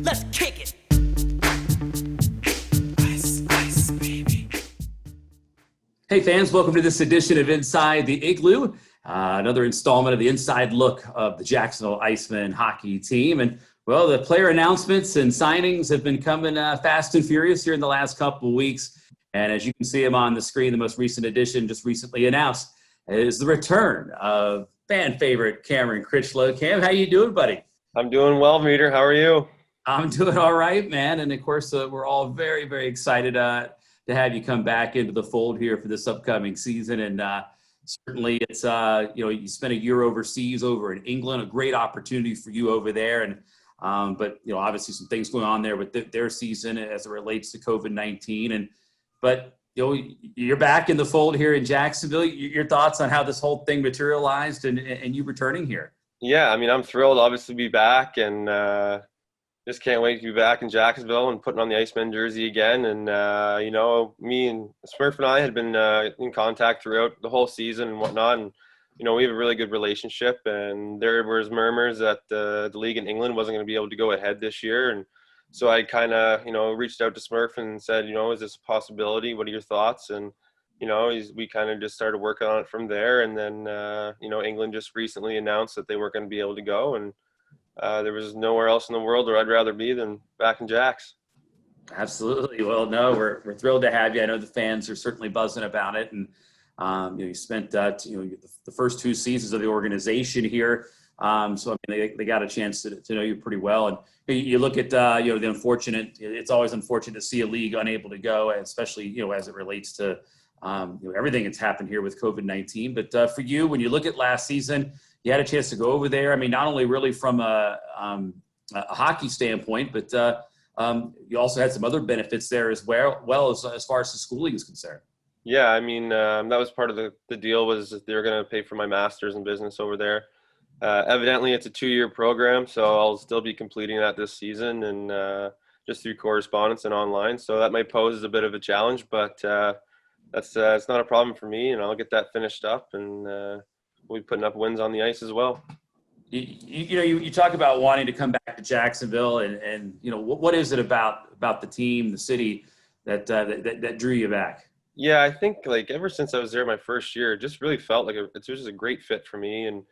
Let's kick it. Ice, baby. Hey fans, welcome to this edition of Inside the Igloo, another installment of the inside look of the Jacksonville Icemen hockey team. And well, the player announcements and signings have been coming fast and furious here in the last couple of weeks. And as you can see them on the screen, the most recent addition just recently announced is the return of fan favorite Cameron Critch. Cam, how you doing, buddy? I'm doing well, Meter. How are you? I'm doing all right, man. And of course, we're all very, very excited to have you come back into the fold here for this upcoming season. And certainly it's, you spent a year overseas over in England, a great opportunity for you over there. And but, obviously some things going on there with their season as it relates to COVID-19. But you're back in the fold here in Jacksonville. Your thoughts on how this whole thing materialized and you returning here? Yeah, I mean, I'm thrilled, obviously, to be back, and just can't wait to be back in Jacksonville and putting on the Icemen jersey again. And, me and Smurf and I had been in contact throughout the whole season and whatnot. And, we have a really good relationship. And there was murmurs that the league in England wasn't going to be able to go ahead this year. And so I kind of, reached out to Smurf and said, is this a possibility? What are your thoughts? And, we kind of just started working on it from there. And then, England just recently announced that they weren't going to be able to go. And there was nowhere else in the world where I'd rather be than back in Jacks. Absolutely. Well, no, we're thrilled to have you. I know the fans are certainly buzzing about it, and you spent the first two seasons of the organization here, so I mean they got a chance to know you pretty well. And you look at the unfortunate. It's always unfortunate to see a league unable to go, especially as it relates to everything that's happened here with COVID-19. But for you, when you look at last season, you had a chance to go over there. I mean, not only really from a hockey standpoint, but you also had some other benefits there as well as far as the schooling is concerned. Yeah, I mean, that was part of the deal was that they were going to pay for my master's in business over there. Evidently, it's a 2-year program, so I'll still be completing that this season and just through correspondence and online. So that might pose as a bit of a challenge, but that's it's not a problem for me, and I'll get that finished up, and we'll be putting up wins on the ice as well. You talk about wanting to come back to Jacksonville, and what is it about the team, the city that drew you back? Yeah, I think ever since I was there my first year, it just really felt like it's just a great fit for me. And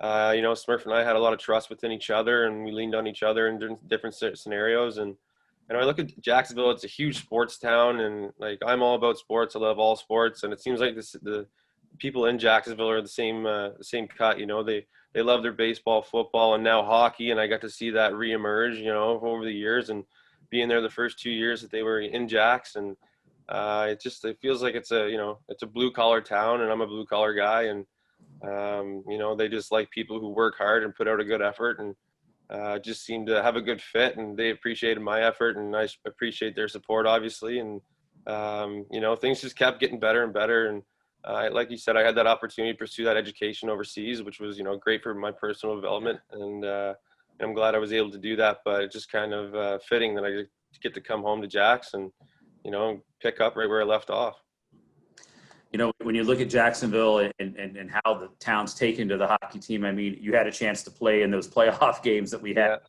Smurf and I had a lot of trust within each other, and we leaned on each other in different scenarios. And I look at Jacksonville; it's a huge sports town, and I'm all about sports. I love all sports, and it seems like the people in Jacksonville are the same cut. They love their baseball, football, and now hockey, and I got to see that reemerge, over the years, and being there the first 2 years that they were in Jacks, and it feels like it's a blue collar town, and I'm a blue collar guy, and they just like people who work hard and put out a good effort, and just seem to have a good fit, and they appreciated my effort, and I appreciate their support, obviously, and things just kept getting better and better, and like you said, I had that opportunity to pursue that education overseas, which was great for my personal development, and I'm glad I was able to do that. But it's just kind of fitting that I get to come home to Jacks and pick up right where I left off. When you look at Jacksonville and how the town's taken to the hockey team, I mean, you had a chance to play in those playoff games that we had.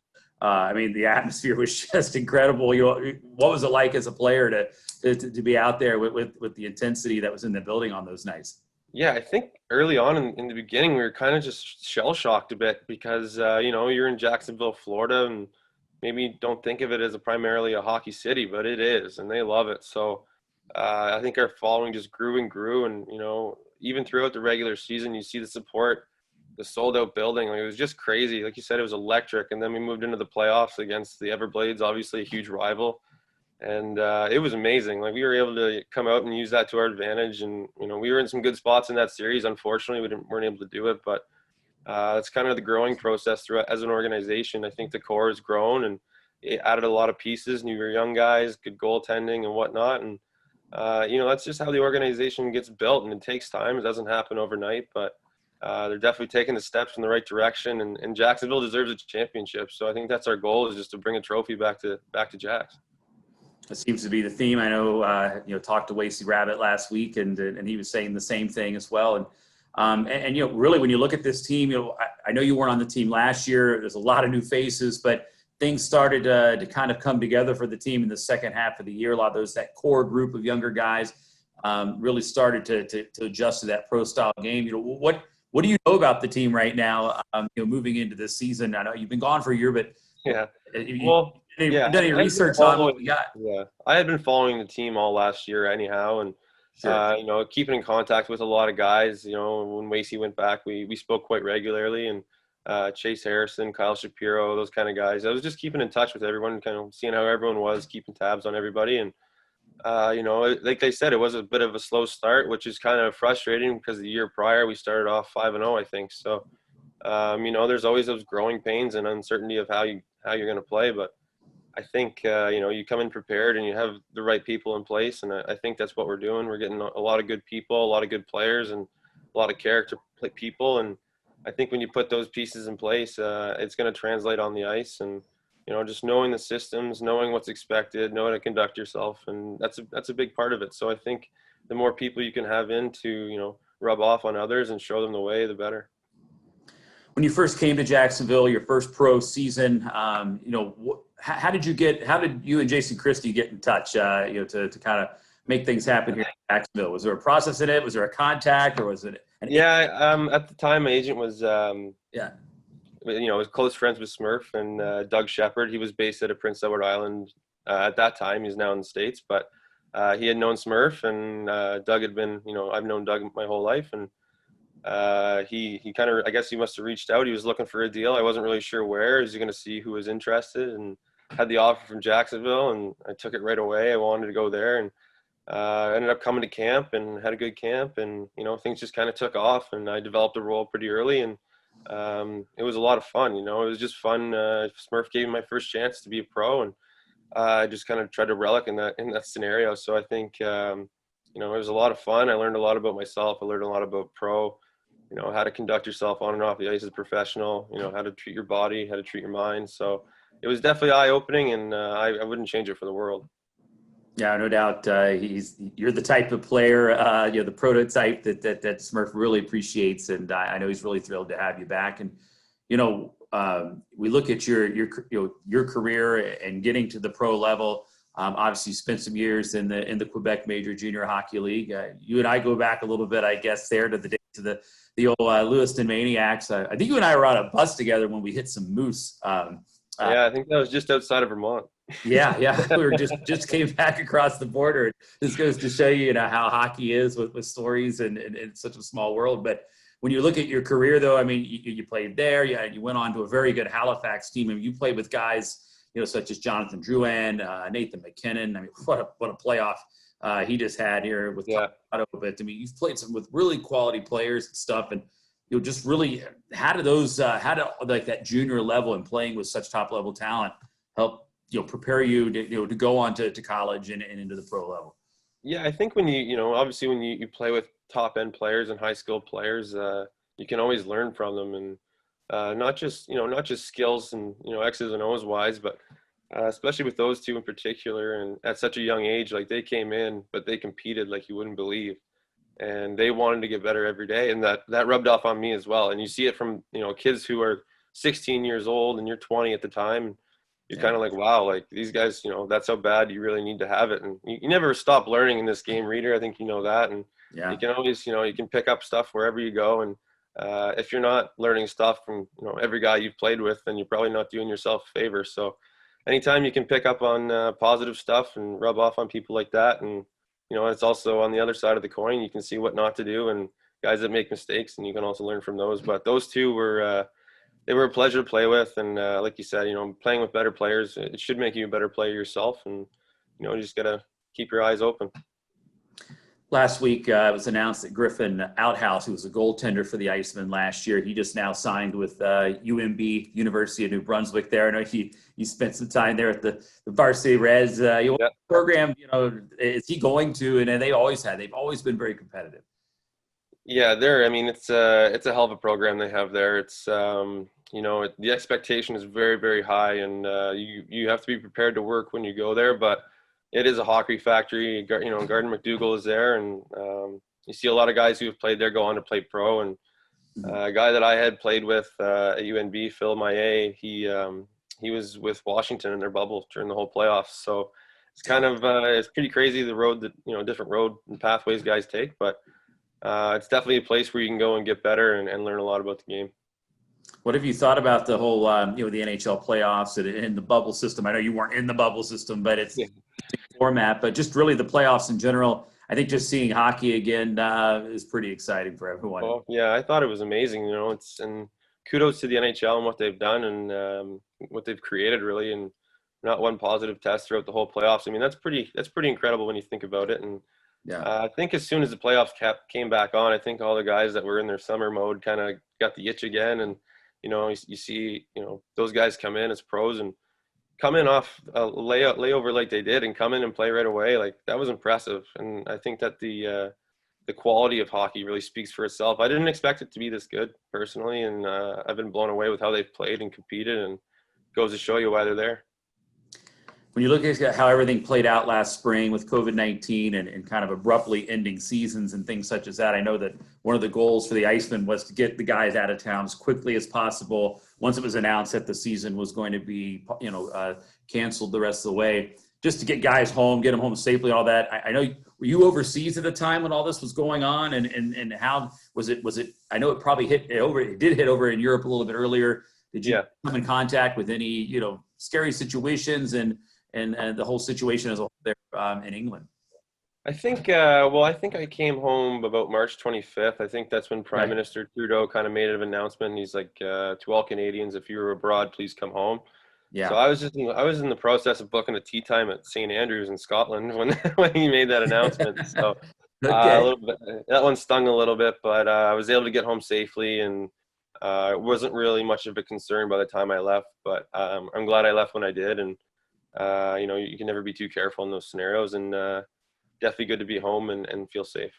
Yeah. I mean, the atmosphere was just incredible. What was it like as a player to be out there with the intensity that was in the building on those nights? Yeah, I think early on in the beginning, we were kind of just shell-shocked a bit because, you're in Jacksonville, Florida, and maybe don't think of it as primarily a hockey city, but it is, and they love it. So I think our following just grew and grew, and, even throughout the regular season, you see the support, the sold-out building. It was just crazy. Like you said, it was electric, and then we moved into the playoffs against the Everblades, obviously a huge rival. And it was amazing. We were able to come out and use that to our advantage. And, we were in some good spots in that series. Unfortunately, we weren't able to do it. But it's kind of the growing process through as an organization. I think the core has grown, and it added a lot of pieces, new young guys, good goaltending and whatnot. And, that's just how the organization gets built. And it takes time. It doesn't happen overnight. But they're definitely taking the steps in the right direction. And Jacksonville deserves a championship. So I think that's our goal, is just to bring a trophy back to Jacks. That seems to be the theme. I know, talked to Wasey Rabbit last week, and he was saying the same thing as well. And really, when you look at this team, I know you weren't on the team last year. There's a lot of new faces, but things started to kind of come together for the team in the second half of the year. A lot of that core group of younger guys really started to adjust to that pro style game. What do you know about the team right now? Moving into this season, I know you've been gone for a year, but Yeah. you Well, yeah, done any I've been research on what we following. got? Yeah, I had been following the team all last year anyhow, and Sure. keeping in contact with a lot of guys. When Wasey went back, we spoke quite regularly, and Chase Harrison, Kyle Shapiro, those kind of guys. I was just keeping in touch with everyone, kind of seeing how everyone was, keeping tabs on everybody, and like they said, it was a bit of a slow start, which is kind of frustrating because the year prior we started off 5-0, I think. So, there's always those growing pains and uncertainty of how you're going to play, but I think you come in prepared and you have the right people in place, and I think that's what we're doing. We're getting a lot of good people, a lot of good players, and a lot of character people. And I think when you put those pieces in place, it's going to translate on the ice. And just knowing the systems, knowing what's expected, knowing how to conduct yourself, and that's a big part of it. So I think the more people you can have in to rub off on others and show them the way, the better. When you first came to Jacksonville, your first pro season, how did you and Jason Christie get in touch, to kind of make things happen here in Jacksonville? Was there a process in it? Was there a contact, or was it At the time, my agent was, yeah. Was close friends with Smurf and Doug Shepard. He was based out of Prince Edward Island at that time. He's now in the States, but he had known Smurf, and Doug had been, I've known Doug my whole life, and he kind of, I guess he must have reached out. He was looking for a deal. I wasn't really sure where. He was going to see who was interested, and had the offer from Jacksonville, and I took it right away. I wanted to go there, and I ended up coming to camp and had a good camp, and things just kind of took off, and I developed a role pretty early, and it was a lot of fun. It was just fun. Smurf gave me my first chance to be a pro, and I just kind of tried to relic in that scenario. So I think it was a lot of fun. I learned a lot about myself. I learned a lot about pro. How to conduct yourself on and off the ice as a professional, how to treat your body, how to treat your mind. So it was definitely eye-opening, and I wouldn't change it for the world. Yeah, no doubt. You're the type of player, the prototype that Smurf really appreciates, and I know he's really thrilled to have you back. And we look at your career and getting to the pro level. Obviously, you spent some years in the Quebec Major Junior Hockey League. You and I go back a little bit, I guess, there to the old Lewiston Maniacs. I think you and I were on a bus together when we hit some moose. I think that was just outside of Vermont. Yeah. We were just came back across the border. This goes to show you, how hockey is with stories and it's such a small world. But when you look at your career, though, I mean, you played there. You went on to a very good Halifax team. I mean, you played with guys, such as Jonathan Drouin, Nathan McKinnon. I mean, what a playoff he just had here with Colorado. But I mean, you've played with really quality players and stuff, and just really how did like that junior level and playing with such top level talent help prepare you to go on to college and into the pro level? Yeah, I think when obviously when you play with top end players and high skilled players, you can always learn from them, and not just skills and X's and O's wise, but especially with those two in particular, and at such a young age, like they came in, but they competed like you wouldn't believe, and they wanted to get better every day, and that rubbed off on me as well. And you see it from kids who are 16 years old and you're 20 at the time. You're kind of like, wow, like these guys, that's how bad you really need to have it. And you never stop learning in this game, Reader. I think you know that. And you can always, you can pick up stuff wherever you go. And if you're not learning stuff from, every guy you've played with, then you're probably not doing yourself a favor. So anytime you can pick up on positive stuff and rub off on people like that. And, it's also on the other side of the coin, you can see what not to do and guys that make mistakes, and you can also learn from those. But those two were, they were a pleasure to play with, and like you said, playing with better players, it should make you a better player yourself, and you just gotta keep your eyes open. Last week, it was announced that Griffin Outhouse, who was a goaltender for the Icemen last year, he just now signed with UMB, University of New Brunswick. There, I know he spent some time there at the varsity Reds program. Is he going to? And they've always been very competitive. Yeah, it's a hell of a program they have there. It's the expectation is very, very high, and you have to be prepared to work when you go there. But it is a hockey factory. Gardner McDougall is there, and you see a lot of guys who have played there go on to play pro. And a guy that I had played with at UNB, Phil Maillet, he was with Washington in their bubble during the whole playoffs. So it's kind of it's pretty crazy the road that different road and pathways guys take, but it's definitely a place where you can go and get better and learn a lot about the game. What have you thought about the whole, the NHL playoffs and the bubble system? I know you weren't in the bubble system, but it's Yeah. format, but just really the playoffs in general. I think just seeing hockey again is pretty exciting for everyone. Well, yeah, I thought it was amazing. And kudos to the NHL and what they've done and what they've created, really, and not one positive test throughout the whole playoffs. I mean, that's pretty incredible when you think about it. And Yeah. I think as soon as the playoffs came back on, I think all the guys that were in their summer mode kind of got the itch again. And you see those guys come in as pros and come in off a layover like they did and come in and play right away. Like, that was impressive. And I think that the quality of hockey really speaks for itself. I didn't expect it to be this good personally, and I've been blown away with how they've played and competed, and goes to show you why they're there. When you look at how everything played out last spring with COVID-19 and kind of abruptly ending seasons and things such as that, I know that one of the goals for the Icemen was to get the guys out of town as quickly as possible. Once it was announced that the season was going to be, canceled the rest of the way, just to get guys home, get them home safely, all that. I know, were you overseas at the time when all this was going on, and how was it? I know it probably it did hit over in Europe a little bit earlier. Did you come in contact with any, scary situations and the whole situation as a whole there in England? I think I came home about March 25th. I think that's when Prime Minister Trudeau kind of made an announcement. He's like, to all Canadians, if you're abroad, please come home. Yeah. So I was in the process of booking a tea time at St. Andrews in Scotland when he made that announcement. So Okay. a little bit, that one stung a little bit, but I was able to get home safely, and it wasn't really much of a concern by the time I left. But I'm glad I left when I did, and you can never be too careful in those scenarios, and definitely good to be home and feel safe.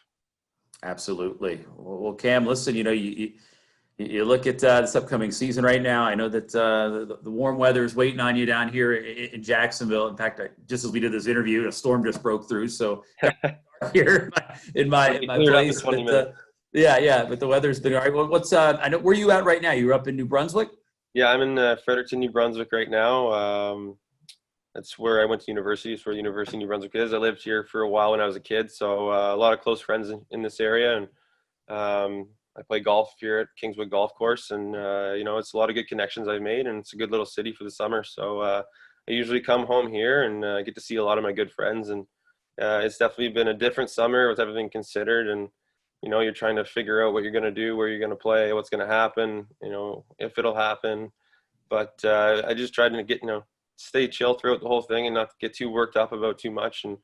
Absolutely. Well, Cam, listen, you look at this upcoming season right now. I know that the warm weather is waiting on you down here in Jacksonville. In fact, just as we did this interview, a storm just broke through. So here in my place, but but the weather's been all right. Well, I know, where are you at right now? You're up in New Brunswick? Yeah, I'm in Fredericton, New Brunswick right now. That's where I went to university. It's where the University of New Brunswick is. I lived here for a while when I was a kid, so a lot of close friends in this area, and I play golf here at Kingswood Golf Course, and it's a lot of good connections I've made, and it's a good little city for the summer. So I usually come home here and get to see a lot of my good friends, and it's definitely been a different summer with everything considered, and you're trying to figure out what you're going to do, where you're going to play, what's going to happen, if it'll happen. But I just tried to stay chill throughout the whole thing and not get too worked up about too much, and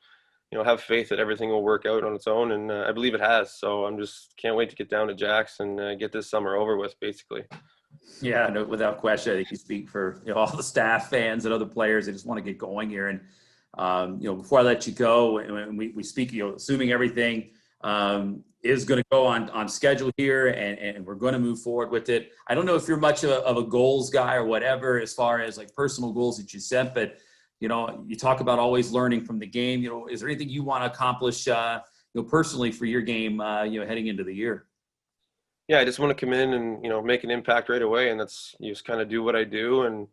have faith that everything will work out on its own, and I believe it has. So I'm just can't wait to get down to Jax and get this summer over with, basically. Yeah, no, without question. I think you speak for all the staff, fans, and other players. They just want to get going here. And before I let you go, and we speak, assuming everything is going to go on schedule here, and we're going to move forward with it. I don't know if you're much of a goals guy or whatever, as far as like personal goals that you set, but you talk about always learning from the game. Is there anything you want to accomplish, personally for your game, heading into the year? Yeah, I just want to come in and make an impact right away, and that's just kind of do what I do and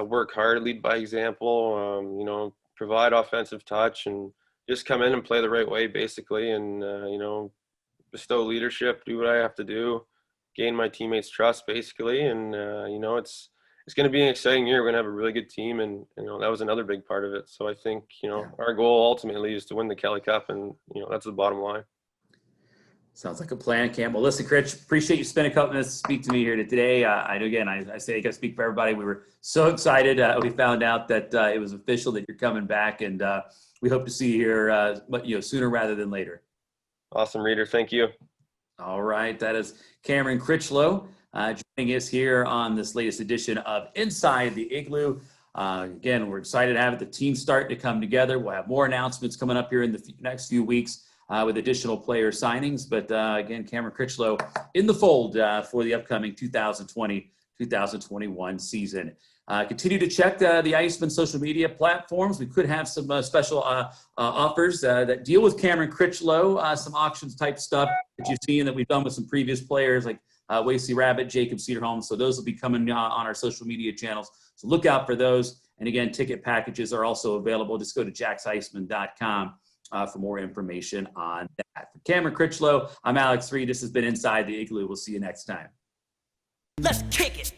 work hard, lead by example. Provide offensive touch, and just come in and play the right way, basically, and bestow leadership, do what I have to do, gain my teammates' trust, basically, and it's going to be an exciting year. We're going to have a really good team, and that was another big part of it. So I think our goal ultimately is to win the Kelly Cup, and that's the bottom line. Sounds like a plan, Cam. Well, listen, Critch, appreciate you spending a couple minutes to speak to me here today. I say I got to speak for everybody. We were so excited. We found out that it was official that you're coming back, and we hope to see you here, sooner rather than later. Awesome, Reader. Thank you. All right. That is Cameron Critchlow joining us here on this latest edition of Inside the Igloo. Again, we're excited to have it. The team's starting to come together. We'll have more announcements coming up here in the next few weeks with additional player signings. But again, Cameron Critchlow in the fold for the upcoming 2020-2021 season. Continue to check the Icemen social media platforms. We could have some special offers that deal with Cameron Critchlow, some auctions type stuff that you've seen that we've done with some previous players like Wasey Rabbit, Jacob Cedarholm. So those will be coming on our social media channels. So So look out for those. And again, ticket packages are also available. Just go to jacksiceman.com for more information on that. For Cameron Critchlow, I'm Alex Reed. This has been Inside the Igloo. We'll see you next time. Let's kick it.